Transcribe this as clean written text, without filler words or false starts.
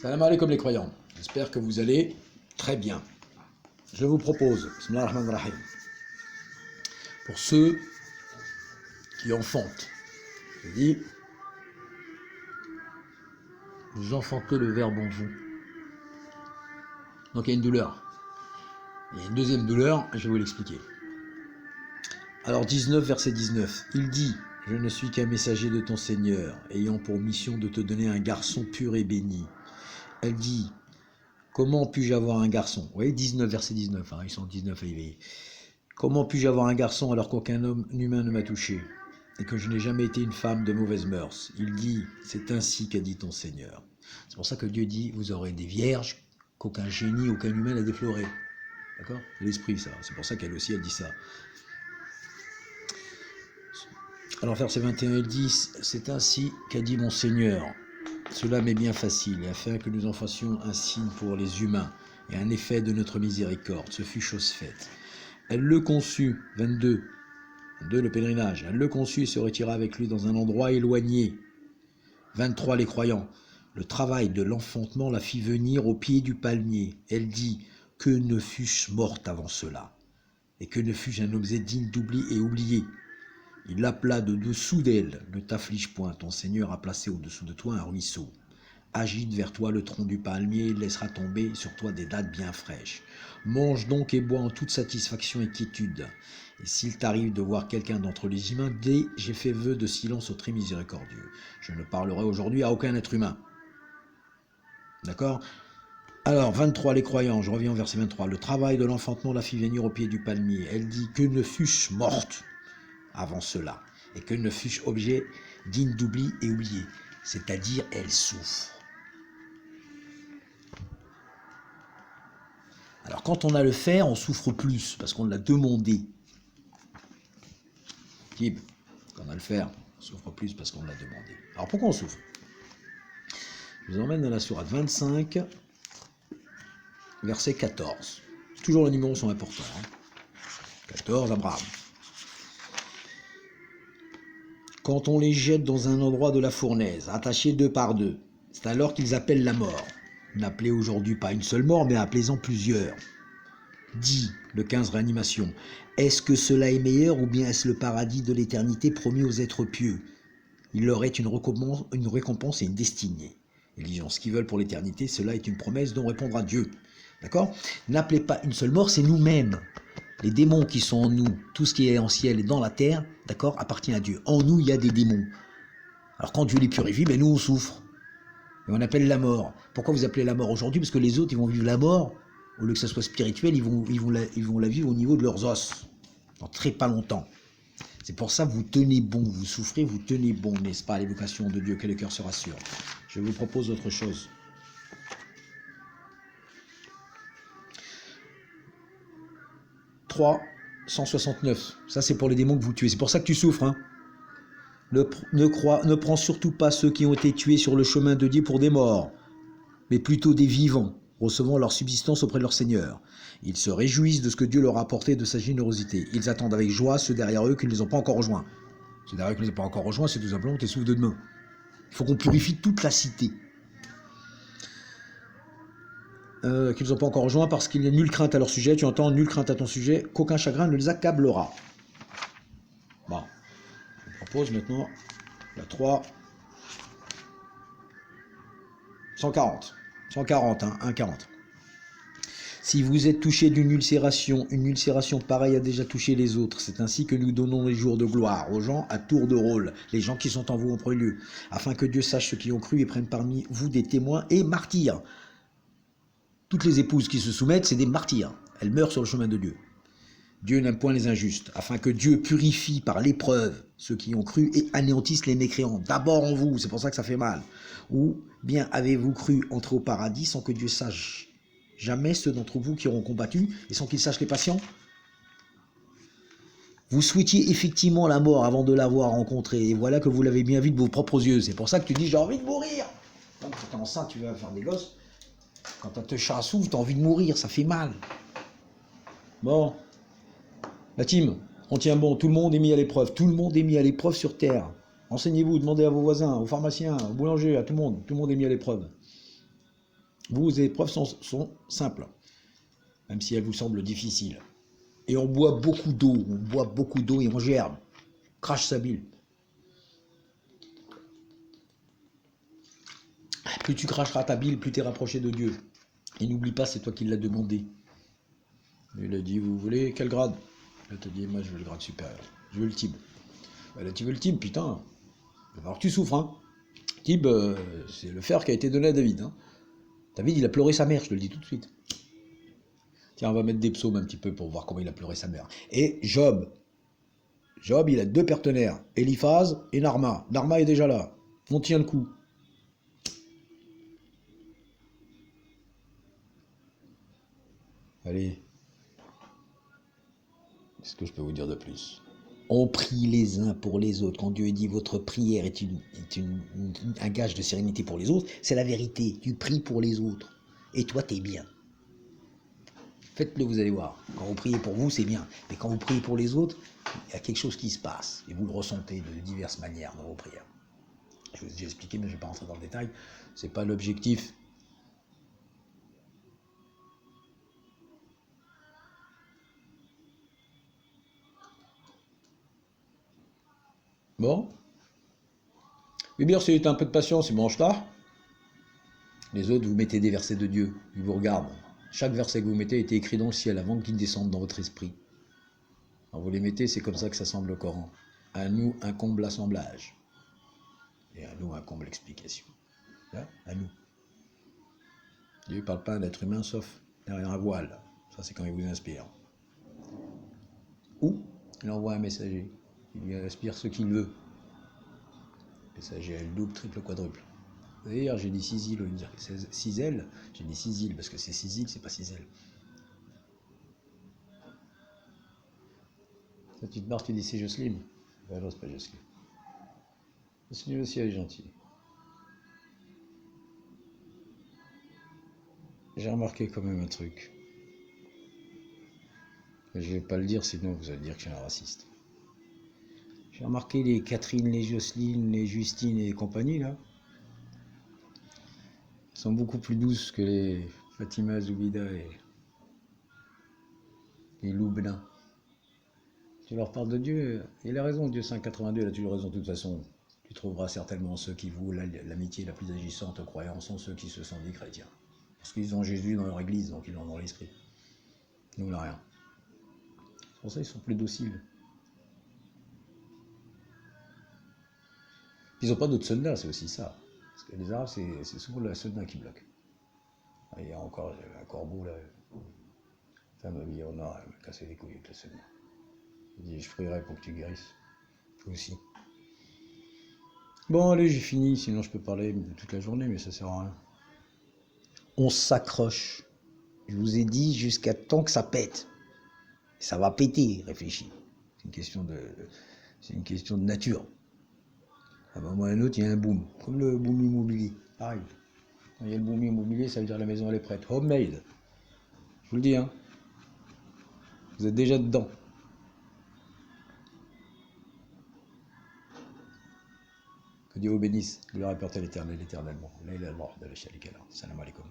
Salam alaikum les croyants. J'espère que vous allez très bien. Je vous propose, bismillah ar-Rahman ar-Rahim, pour ceux qui enfantent, je dis, vous enfantez le verbe en vous. Donc il y a une douleur. Il y a une deuxième douleur, je vais vous l'expliquer. Alors 19, verset 19, il dit, je ne suis qu'un messager de ton Seigneur, ayant pour mission de te donner un garçon pur et béni. Elle dit, comment puis-je avoir un garçon? Vous voyez, 19, verset 19, ils sont 19 à éveiller. Comment puis-je avoir un garçon alors qu'aucun homme humain ne m'a touché et que je n'ai jamais été une femme de mauvaise mœurs? Il dit, c'est ainsi qu'a dit ton Seigneur. C'est pour ça que Dieu dit, vous aurez des vierges qu'aucun génie, aucun humain n'a défloré. D'accord? C'est l'esprit, ça. C'est pour ça qu'elle aussi, elle dit ça. Alors, verset 21, il dit, c'est ainsi qu'a dit mon Seigneur. Cela m'est bien facile, et afin que nous en fassions un signe pour les humains, et un effet de notre miséricorde. Ce fut chose faite. Elle le conçut, 22, le pèlerinage. Elle le conçut et se retira avec lui dans un endroit éloigné. 23, les croyants. Le travail de l'enfantement la fit venir au pied du palmier. Elle dit, que ne fût-je morte avant cela, et que ne fût-je un objet digne d'oubli et oublié. Il l'appela de dessous d'elle. Ne t'afflige point, ton Seigneur a placé au-dessous de toi un ruisseau. Agite vers toi le tronc du palmier, il laissera tomber sur toi des dattes bien fraîches. Mange donc et bois en toute satisfaction et quiétude. Et s'il t'arrive de voir quelqu'un d'entre les humains, dis, j'ai fait vœu de silence au très miséricordieux. Je ne parlerai aujourd'hui à aucun être humain. D'accord? Alors, 23, les croyants, je reviens au verset 23. Le travail de l'enfantement la fit venir au pied du palmier. Elle dit, que ne fût-je morte avant cela, et que ne fût-je objet digne d'oubli et oublié. C'est-à-dire, elle souffre. Alors, quand on a le faire, on souffre plus, parce qu'on l'a demandé. Quand on a le faire, on souffre plus parce qu'on l'a demandé. Alors, pourquoi on souffre? Je vous emmène dans la sourate 25, verset 14. Toujours les numéros sont importants. 14, Abraham. Quand on les jette dans un endroit de la fournaise, attachés deux par deux, c'est alors qu'ils appellent la mort. N'appelez aujourd'hui pas une seule mort, mais appelez-en plusieurs. Dit, le 15, réanimation, est-ce que cela est meilleur ou bien est-ce le paradis de l'éternité promis aux êtres pieux? Il leur est une récompense et une destinée. Ils diront ce qu'ils veulent pour l'éternité, cela est une promesse dont répondra Dieu. D'accord? N'appelez pas une seule mort, c'est nous-mêmes. Les démons qui sont en nous, tout ce qui est en ciel et dans la terre, d'accord, appartient à Dieu. En nous, il y a des démons. Alors quand Dieu les purifie, nous on souffre. Et on appelle la mort. Pourquoi vous appelez la mort aujourd'hui? Parce que les autres, ils vont vivre la mort, au lieu que ça soit spirituel, ils vont la vivre au niveau de leurs os, dans très pas longtemps. C'est pour ça que vous tenez bon, vous souffrez, vous tenez bon, n'est-ce pas, à l'évocation de Dieu, que le cœur se rassure. Je vous propose autre chose. « 369 », ça c'est pour les démons que vous tuez, c'est pour ça que tu souffres. Ne prends surtout pas ceux qui ont été tués sur le chemin de Dieu pour des morts, mais plutôt des vivants, recevant leur subsistance auprès de leur Seigneur. Ils se réjouissent de ce que Dieu leur a apporté de sa générosité. Ils attendent avec joie ceux derrière eux qui ne les ont pas encore rejoints. Ceux derrière eux qui ne les ont pas encore rejoints, c'est tout simplement tes souffles de demain. Il faut qu'on purifie toute la cité. Qu'ils ne ont pas encore rejoints parce qu'il n'y a nulle crainte à leur sujet. Tu entends, nulle crainte à ton sujet, qu'aucun chagrin ne les accablera. Bon, je vous propose maintenant la 3... 140, 140. Si vous êtes touché d'une ulcération, une ulcération pareille a déjà touché les autres. C'est ainsi que nous donnons les jours de gloire aux gens à tour de rôle, les gens qui sont en vous en premier lieu, afin que Dieu sache ceux qui ont cru et prenne parmi vous des témoins et martyrs. Toutes les épouses qui se soumettent, c'est des martyrs. Elles meurent sur le chemin de Dieu. Dieu n'aime point les injustes, afin que Dieu purifie par l'épreuve ceux qui ont cru et anéantisse les mécréants. D'abord en vous, c'est pour ça que ça fait mal. Ou bien avez-vous cru entrer au paradis sans que Dieu sache jamais ceux d'entre vous qui auront combattu et sans qu'il sache les patients? Vous souhaitiez effectivement la mort avant de l'avoir rencontrée, et voilà que vous l'avez bien vu de vos propres yeux. C'est pour ça que tu dis j'ai envie de mourir. Quand tu es enceinte, tu vas faire des gosses. Quand tu te chassouves, tu as envie de mourir, ça fait mal. Bon. La team, on tient bon, tout le monde est mis à l'épreuve. Tout le monde est mis à l'épreuve sur Terre. Renseignez-vous, demandez à vos voisins, aux pharmaciens, aux boulangers, à tout le monde. Tout le monde est mis à l'épreuve. Vos épreuves sont simples, même si elles vous semblent difficiles. Et on boit beaucoup d'eau et on gerbe. Crache sa bile. Plus tu cracheras ta bile, plus tu es rapproché de Dieu. Et n'oublie pas, c'est toi qui l'as demandé. Il a dit, vous voulez quel grade? Elle t'a dit, moi je veux le grade supérieur. Je veux le type. Là, tu veux le type, putain. Il va falloir que tu souffres, hein. Tib, c'est le fer qui a été donné à David. Hein. David, il a pleuré sa mère, je te le dis tout de suite. Tiens, on va mettre des psaumes un petit peu pour voir comment il a pleuré sa mère. Et Job. Job, il a deux partenaires, Eliphaz et Narma. Narma est déjà là. On tient le coup. Allez, qu'est-ce que je peux vous dire de plus? On prie les uns pour les autres. Quand Dieu dit votre prière est un gage de sérénité pour les autres, c'est la vérité. Tu pries pour les autres. Et toi, t'es bien. Faites-le, vous allez voir. Quand vous priez pour vous, c'est bien. Mais quand vous priez pour les autres, il y a quelque chose qui se passe. Et vous le ressentez de diverses manières dans vos prières. Je vous ai déjà expliqué, mais je ne vais pas rentrer dans le détail. Ce n'est pas l'objectif. Bon. Eh bien, c'est un peu de patience, il mange là. Les autres, vous mettez des versets de Dieu. Ils vous regardent. Chaque verset que vous mettez a été écrit dans le ciel avant qu'il descende dans votre esprit. Alors vous les mettez, c'est comme ça que ça semble le Coran. À nous incombe l'assemblage. Et à nous incombe l'explication. Là, à nous. Dieu ne parle pas à un être humain sauf derrière un voile. Ça, c'est quand il vous inspire. Ou il envoie un messager. Il lui inspire ce qu'il veut. Messager à double, triple, quadruple. D'ailleurs, j'ai dit 6 îles au lieu de dire 6 ailes. J'ai dit 6 îles parce que c'est 6 îles, c'est pas 6 ailes. Ça, tu te marres, tu dis c'est Jocelyne. Ben non, c'est pas Jocelyne. Jocelyne aussi, elle est gentille. J'ai remarqué quand même un truc. Mais je vais pas le dire, sinon vous allez dire que je suis un raciste. J'ai remarqué les Catherine, les Jocelyne, les Justine et compagnie, là. Elles sont beaucoup plus douces que les Fatima Zoubida et Loubna. Tu leur parles de Dieu, il a raison, Dieu 582, il a toujours raison de toute façon. Tu trouveras certainement ceux qui vouent l'amitié la plus agissante aux croyants sont ceux qui se sont dit chrétiens. Parce qu'ils ont Jésus dans leur église, donc ils l'ont dans l'esprit. Nous, on n'a rien. C'est pour ça qu'ils sont plus dociles. Ils n'ont pas d'autres soldats, c'est aussi ça. Parce que les Arabes, c'est souvent la soldat qui bloque. Il y a encore un corbeau là. Femme habillée en or, elle m'a cassé les couilles avec le soldat. Il dit, je prierai pour que tu guérisses. Toi aussi. Bon, allez, j'ai fini, sinon je peux parler toute la journée, mais ça sert à rien. On s'accroche. Je vous ai dit jusqu'à temps que ça pète. Ça va péter, réfléchis. C'est une question de nature. À un moment ou à un autre, il y a un boom. Comme le boom immobilier. Pareil. Quand il y a le boom immobilier, ça veut dire que la maison elle est prête. Homemade. Je vous le dis, hein. Vous êtes déjà dedans. Que Dieu vous bénisse. Gloire et porte à l'éternel, éternellement. Là, il a le droit de la Salam alaikum.